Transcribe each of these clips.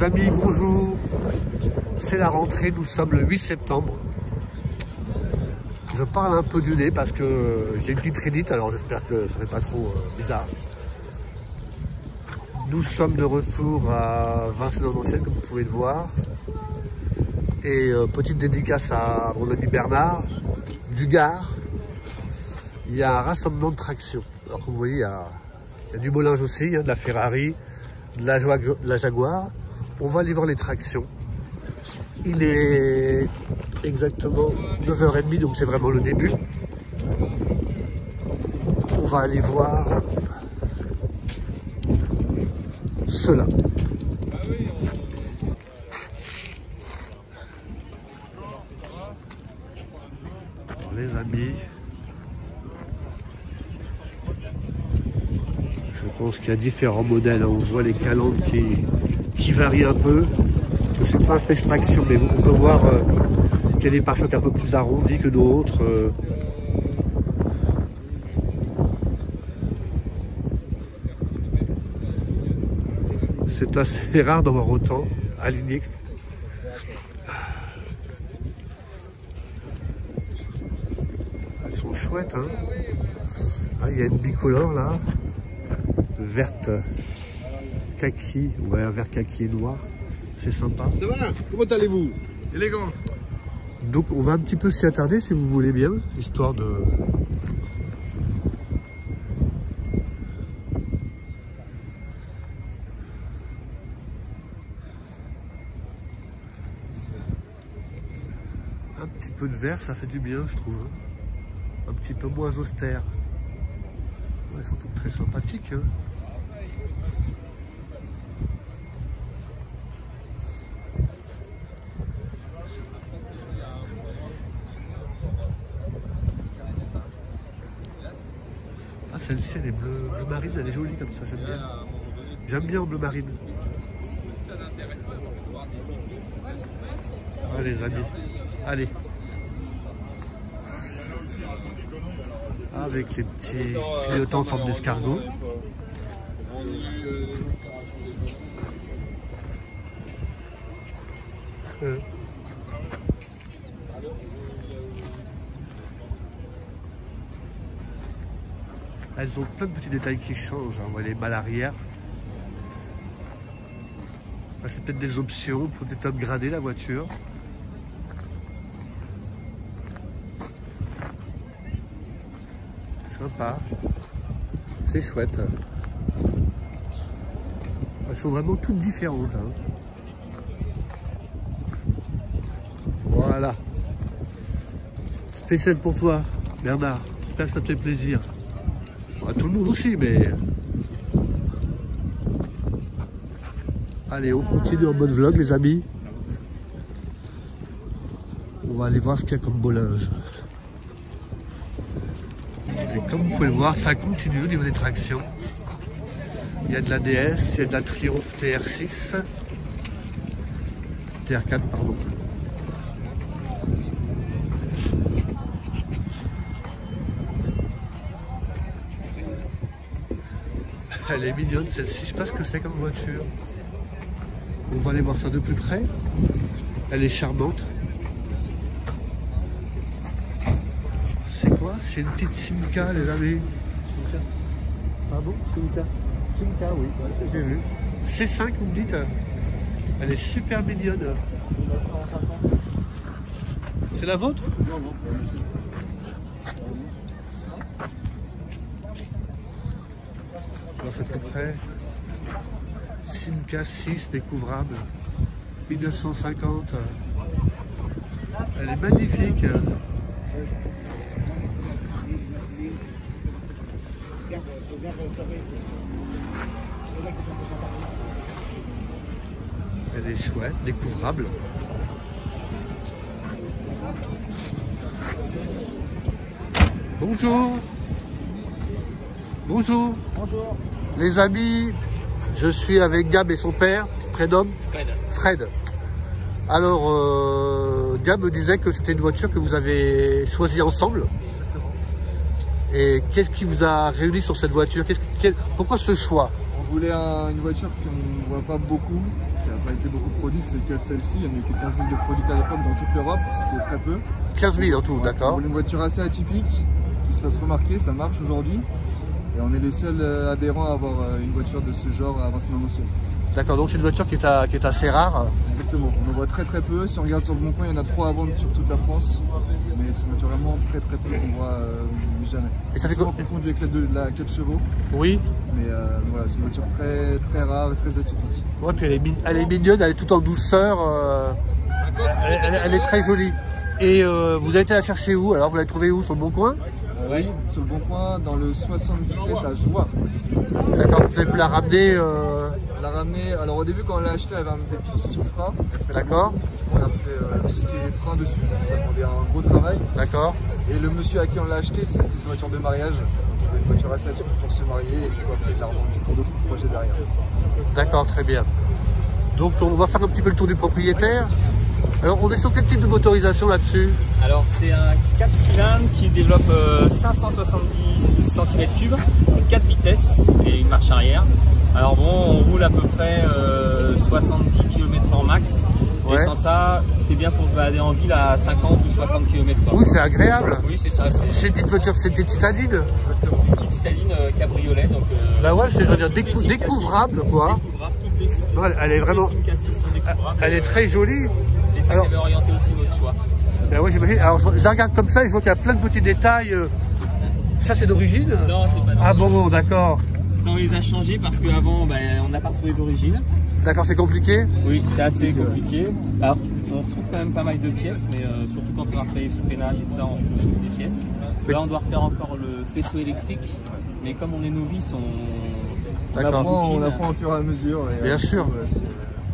Les amis, bonjour. C'est la rentrée, nous sommes le 8 septembre. Je parle un peu du nez parce que j'ai une petite rhinite, alors j'espère que ça ne fait pas trop bizarre. Nous sommes de retour à Vincennes-en-Ancienne, comme vous pouvez le voir. Et petite dédicace à mon ami Bernard, du Gard. Il y a un rassemblement de traction. Alors comme vous voyez, il y a du Bollinge aussi, de la Ferrari, de la Jaguar. On va aller voir les tractions. Il est exactement 9h30, donc c'est vraiment le début. On va aller voir cela. Les amis, je pense qu'il y a différents modèles. On voit les calandres qui varient un peu. Je ne suis pas un spécialiste traction, mais on peut voir qu'il y a des pare-chocs un peu plus arrondis que d'autres. C'est assez rare d'en voir autant alignés. Elles sont chouettes, hein. Ah, il y a une bicolore là, verte kaki, ouais, un vert kaki et noir. C'est sympa. Ça va? Comment allez-vous? Élégance. Donc on va un petit peu s'y attarder si vous voulez bien, histoire de... Un petit peu de vert, ça fait du bien, je trouve. Un petit peu moins austère. Ouais, elles sont toutes très sympathiques, hein. Ah, celle-ci, elle est bleu marine, elle est jolie comme ça, j'aime bien. J'aime bien en bleu marine. Allez les amis, allez. Avec les petits clignotants en forme d'escargot. Elles ont plein de petits détails qui changent. On voit les balles arrière. C'est peut-être des options pour peut-être upgrader la voiture. Sympa. C'est chouette. Elles sont vraiment toutes différentes, hein. Voilà. Spécial pour toi, Bernard. J'espère que ça te fait plaisir. À tout le monde aussi, mais... Allez, on continue en mode vlog, les amis. On va aller voir ce qu'il y a comme Bollinge. Et comme vous pouvez le voir, ça continue au niveau des tractions. Il y a de la DS, il y a de la Triumph TR6. TR4, pardon. Elle est mignonne celle-ci, je sais pas ce que c'est comme voiture. On va aller voir ça de plus près. Elle est charmante. C'est quoi? C'est une petite Simca, les amis. Simca. Pardon? Simca. Simca, oui, j'ai vu. C5, vous me dites? Elle est super mignonne. C'est la vôtre? Non, non, c'est la mienne. C'est plus près. Simca 6 découvrable 1950. Elle est magnifique. Elle est chouette, découvrable. Bonjour. Bonjour. Bonjour. Les amis, je suis avec Gab et son père, prénom Fred. Alors, Gab me disait que c'était une voiture que vous avez choisie ensemble. Exactement. Et qu'est-ce qui vous a réuni sur cette voiture? Pourquoi ce choix? On voulait une voiture qu'on ne voit pas beaucoup, qui a pas été beaucoup produites, c'est que celle-ci. Il n'y en a eu que 15 000 de produites à l'époque dans toute l'Europe, ce qui est très peu. 15 000 en tout, d'accord. Une voiture assez atypique, qui se fasse remarquer, ça marche aujourd'hui. Et on est les seuls adhérents à avoir une voiture de ce genre à Vincennes-en-Ancienne. D'accord, donc c'est une voiture qui est assez rare. Exactement, on en voit très peu. Si on regarde sur le bon coin, il y en a 3 à vendre sur toute la France. Mais c'est une voiture vraiment très peu qu'on voit jamais. Et ça fait souvent confondu avec la 4 chevaux. Oui. Mais voilà, c'est une voiture très rare et très atypique. Ouais, puis elle est mignonne, elle est toute en douceur. Elle est très jolie. Et vous avez été la chercher où? Alors vous l'avez trouvée où? Sur le bon coin? Oui, sur le bon coin, dans le 77 à Jouarre. D'accord, vous avez pu la ramener La ramener, alors au début quand on l'a acheté, elle avait des petits soucis de frein. D'accord. On a fait tout ce qui est frein dessus, ça demandait un gros travail. D'accord. Et le monsieur à qui on l'a acheté, c'était sa voiture de mariage. Donc une voiture assez atypique pour se marier et du coup après il l'a revendue pour d'autres projets derrière. D'accord, très bien. Donc on va faire un petit peu le tour du propriétaire. Alors on est sur quel type de motorisation là-dessus? Alors c'est un 4 cylindres qui développe 570 cm3, 4 vitesses et une marche arrière. Alors bon, on roule à peu près 70 km/h max. Ouais. Et sans ça, c'est bien pour se balader en ville à 50 ou 60 km/h. Oui, c'est agréable. Oui, c'est ça. C'est une petite voiture, c'est une petite citadine. Exactement, une petite citadine cabriolet. Donc, bah ouais, c'est découvrable quoi. Découvrable, toutes les signes, ouais, elle est vraiment. Les signes cassis sont découvrables. Elle est très jolie. C'est ça qui avait orienté aussi notre choix. Ben ouais, j'imagine. Alors je la regarde comme ça et je vois qu'il y a plein de petits détails. Ça c'est d'origine? Non, c'est pas d'origine. Ah bon, d'accord. Ça on les a changés parce qu'avant on n'a pas trouvé d'origine. D'accord, c'est compliqué? Oui, c'est assez compliqué. Alors on trouve quand même pas mal de pièces, mais surtout quand on a fait freinage et tout ça, on trouve des pièces. Là on doit refaire encore le faisceau électrique, mais comme on est novice, on apprend au fur et à mesure. Et, bien sûr.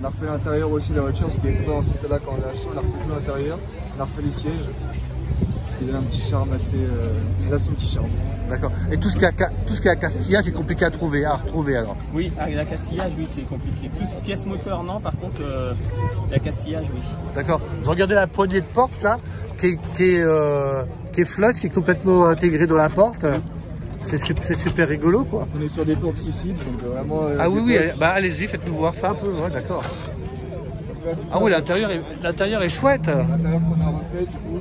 On a refait l'intérieur aussi de la voiture, ce qui était dans cet état-là quand on l'a acheté. On a refait tout l'intérieur, on a refait les sièges, ce qui donne un petit charme assez. Là, son petit charme. D'accord. Et tout ce qui est à Castillage est compliqué à retrouver alors? Oui, la Castillage, oui, c'est compliqué. Tout pièce moteur, non. Par contre, la Castillage, oui. D'accord. Regardez la poignée de porte là, qui est flush, qui est complètement intégrée dans la porte. C'est super rigolo quoi. On est sur des portes suicides, donc vraiment. Ah oui, bah allez-y, faites-nous voir ça un peu, ouais, d'accord. Ah oui, l'intérieur est chouette. L'intérieur qu'on a refait du coup.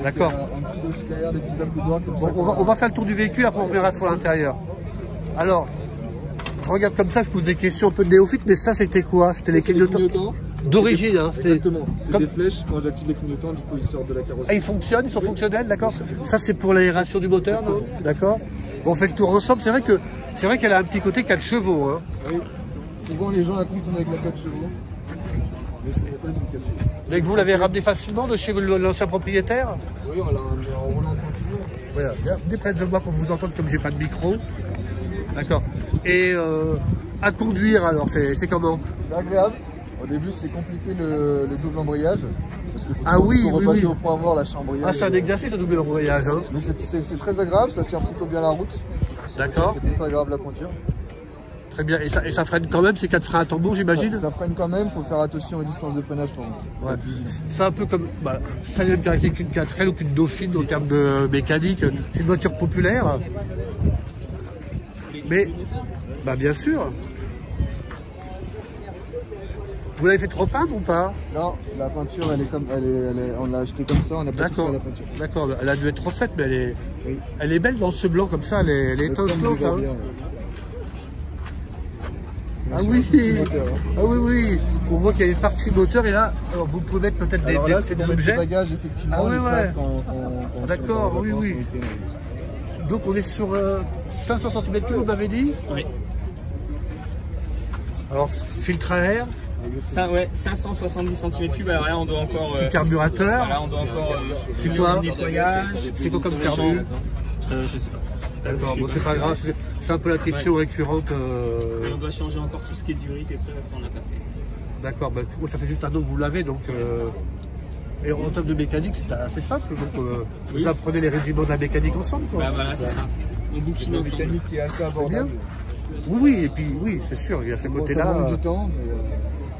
D'accord. Un petit dossier derrière, des petits accoudoirs comme bon, ça. On va faire le tour du véhicule, après on verra sur l'intérieur. Alors, je regarde comme ça, je pose des questions un peu de néophyte, mais ça c'était quoi? C'était les clignotants d'origine, hein? Exactement, c'est des flèches, quand j'active les clignotants, du coup ils sortent de la carrosserie. Ah, ils fonctionnent, ils sont fonctionnels, d'accord? Ça c'est pour l'aération du moteur, non? D'accord. Bon, on fait le tour ensemble, c'est vrai qu'elle a un petit côté 4 chevaux. Hein. Oui, souvent les gens la confondent avec la 4 chevaux, mais ce n'est pas une 4 chevaux. Mais que vous l'avez ramené facilement de chez l'ancien propriétaire? Oui, on l'a ramené en roulant tranquillement. Voilà, venez près de moi pour vous entendre comme j'ai pas de micro. D'accord. Et à conduire alors, c'est comment? C'est agréable. Au début, c'est compliqué le double embrayage. Parce qu'il faut repasser au point mort la chambre. Ah, c'est un exercice, le double embrayage. Hein. Mais c'est très agréable, ça tient plutôt bien la route. D'accord. C'est plutôt agréable à conduire. Très bien. Et ça freine quand même, ces 4 freins à tambour, j'imagine? Ça freine quand même, il faut faire attention aux distances de freinage par contre. Ouais. C'est un peu comme. Bah, ça a la même caractéristique qu'une 4L ou qu'une Dauphine en termes de mécanique. C'est une voiture populaire. Mais, bah bien sûr. Vous l'avez fait repeindre ou pas? Non, la peinture, on l'a achetée comme ça, on n'a pas touché à la peinture. D'accord, elle a dû être refaite, mais elle est belle dans ce blanc comme ça, elle est étincelante. Hein. Ah oui, ah oui, on voit qu'il y a une partie moteur et là, alors vous pouvez mettre peut-être des objets. Bagages, effectivement. Ah oui, ouais. D'accord, oui. Donc on est sur 500 cm3, vous m'avez dit? Oui. Alors, filtre à air. Ça, ouais, 570 cm3, alors là on doit encore. Petit carburateur. Là on doit encore c'est quoi? Nettoyage. C'est quoi comme carbu? Je sais pas. D'accord, bon, c'est pas grave, c'est un peu la question récurrente. Et on doit changer encore tout ce qui est durite et tout ça, on n'a pas fait. D'accord, bah, ça fait juste un an que vous l'avez donc. Et en termes de mécanique, c'est assez simple. Donc, vous apprenez les rudiments de la mécanique ensemble. Quoi. Bah, voilà, c'est ça. On bouquine ensemble. Une mécanique qui est assez abordable. Oui, et puis oui, c'est sûr, il y a ce côté-là. Ça manque du temps, mais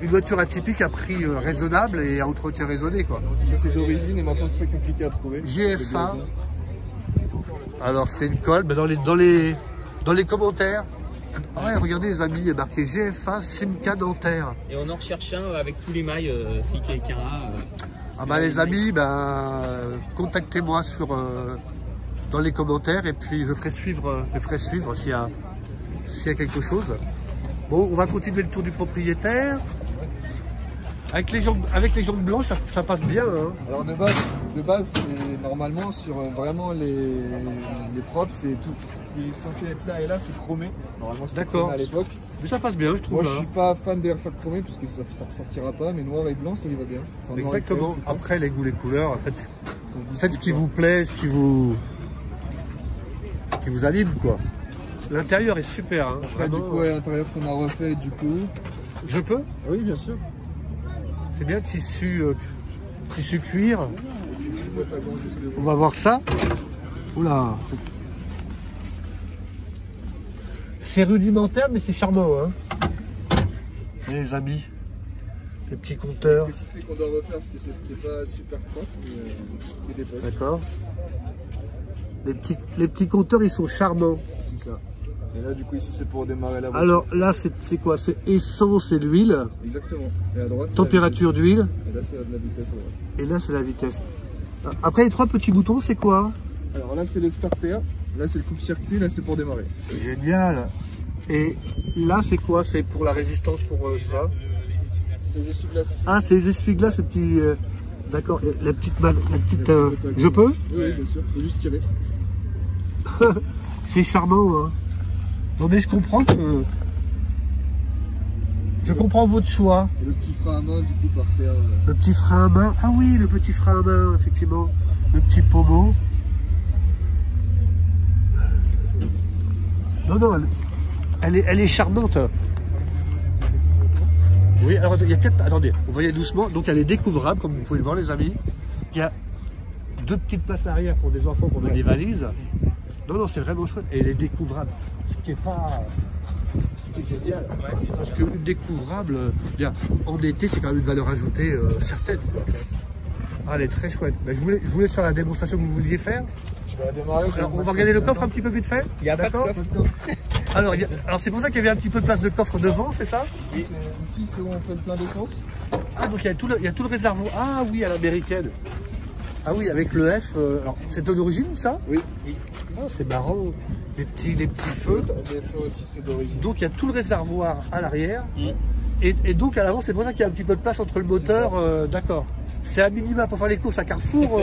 une voiture atypique à prix raisonnable et à entretien raisonné. Quoi. Ça, c'est d'origine et maintenant, c'est très compliqué à trouver. GFA. Alors, c'est une colle. Mais dans les commentaires, Ah ouais, regardez les amis, il est marqué GFA Simca Nanterre. Et on en recherche un avec tous les mailles, si quelqu'un a. Ah bah les amis, contactez-moi dans les commentaires et puis je ferai suivre s'il y a quelque chose. Bon, on va continuer le tour du propriétaire. Avec les jambes blanches, ça passe bien. Hein. Alors de base, c'est normalement sur vraiment les props, c'est tout ce qui est censé être là et là, c'est chromé. Normalement, c'était chromé à l'époque. Mais ça passe bien, je trouve. Moi, je suis pas fan des refs chromés puisque ça ressortira pas, mais noir et blanc, ça y va bien. Enfin, exactement. Après, les goûts, les couleurs, faites ce qui vous plaît, ce qui vous anime, quoi. L'intérieur est super. Hein, après, du coup, l'intérieur qu'on a refait, du coup. Je peux? Oui, bien sûr. C'est bien tissu cuir. On va voir ça. Oula. C'est rudimentaire, mais c'est charmant. Hein. Les amis, les petits compteurs. L'électricité qu'on doit refaire, parce que c'est pas super propre. D'accord. Les petits compteurs, ils sont charmants. C'est ça. Et là, du coup, ici, c'est pour démarrer la voiture. Alors là, c'est quoi? C'est essence et l'huile. Exactement. Et à droite, température d'huile. Et là, c'est de la vitesse. Et là, c'est la vitesse. Après, les trois petits boutons, c'est quoi? Alors là, c'est le starter. Là, c'est le coupe-circuit. Là, c'est pour démarrer. Génial. Et là, c'est quoi? C'est pour la résistance pour C'est les essuie-glaces. Ah, c'est les essuie-glaces, ces petits... D'accord. La petite... Je peux? Oui, bien sûr. Faut juste tirer. C'est charmant, hein. Non mais je comprends que... Je comprends votre choix. Et le petit frein à main, du coup, par terre. Le petit frein à main. Ah oui, le petit frein à main, effectivement. Le petit pommeau. Non, elle est charmante. Oui, alors il y a 4... Attendez, on va y aller doucement. Donc elle est découvrable, comme vous pouvez le voir, les amis. Il y a 2 petites places arrière pour des enfants pour mettre des valises. Non, c'est vraiment chouette. Et elle est découvrable. Ce qui est génial. Ouais, parce qu'une découvrable, en été, c'est quand même une valeur ajoutée certaine. Ah, elle est très chouette. Ben, je voulais faire la démonstration que vous vouliez faire. Je vais la démarrer. Alors, on va regarder le coffre un petit peu vite fait. Il y a pas de coffre. Alors c'est pour ça qu'il y avait un petit peu de place de coffre devant, c'est ça? Oui. Ici, c'est où on fait le plein d'essence. Ah, donc il y a tout le réservoir. Ah oui, à l'américaine. Ah oui, avec le F. Alors, c'est d'origine, ça? Oui. Ah, c'est marrant. Les petits feux. Les feux aussi, c'est d'origine. Donc il y a tout le réservoir à l'arrière. Et donc à l'avant, c'est pour ça qu'il y a un petit peu de place entre le moteur. D'accord. C'est à minima pour faire les courses à Carrefour.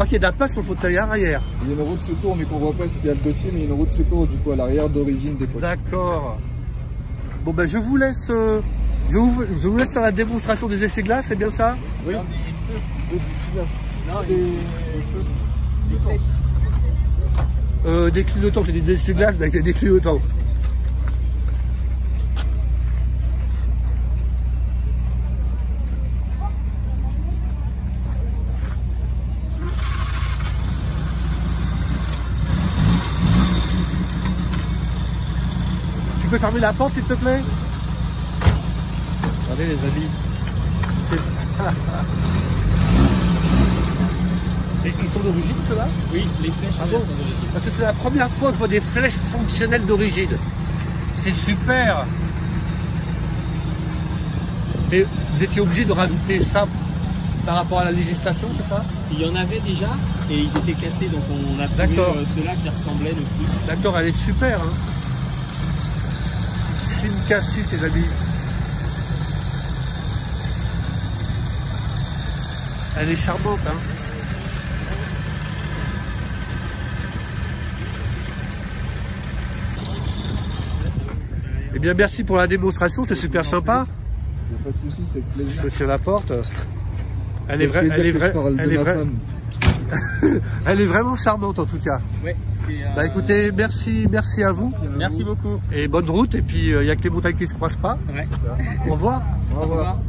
Qu'il y ait de la place sur le fauteuil arrière. Il y a une roue de secours, mais qu'on voit pas parce qu'il y a le dossier, mais il y a une roue de secours du coup à l'arrière d'origine des potes. D'accord. Bon ben je vous laisse faire la démonstration des essuie-glaces, c'est bien ça? Oui. Des clignotants, j'ai dit des essuie-glaces, avec des clignotants. Tu peux fermer la porte s'il te plaît? Regardez les amis. Et ils sont d'origine ceux-là? Oui, les flèches sont d'origine. Parce que c'est la première fois que je vois des flèches fonctionnelles d'origine. C'est super. Et vous étiez obligé de rajouter ça par rapport à la législation, c'est ça? Il y en avait déjà et ils étaient cassés, donc on a trouvé ceux-là qui ressemblaient le plus. D'accord, elle est super. Hein. Simca 6, les amis. Elle est charmante. Hein. Eh bien, merci pour la démonstration, c'est super sympa. Il n'y a pas de souci, c'est avec plaisir. Je tiens la porte. Elle est vraiment charmante en tout cas. Ouais, bah écoutez, merci à vous. Merci beaucoup. Et bonne route. Et puis il n'y a que les montagnes qui ne se croisent pas. Ouais. Au revoir. Au revoir.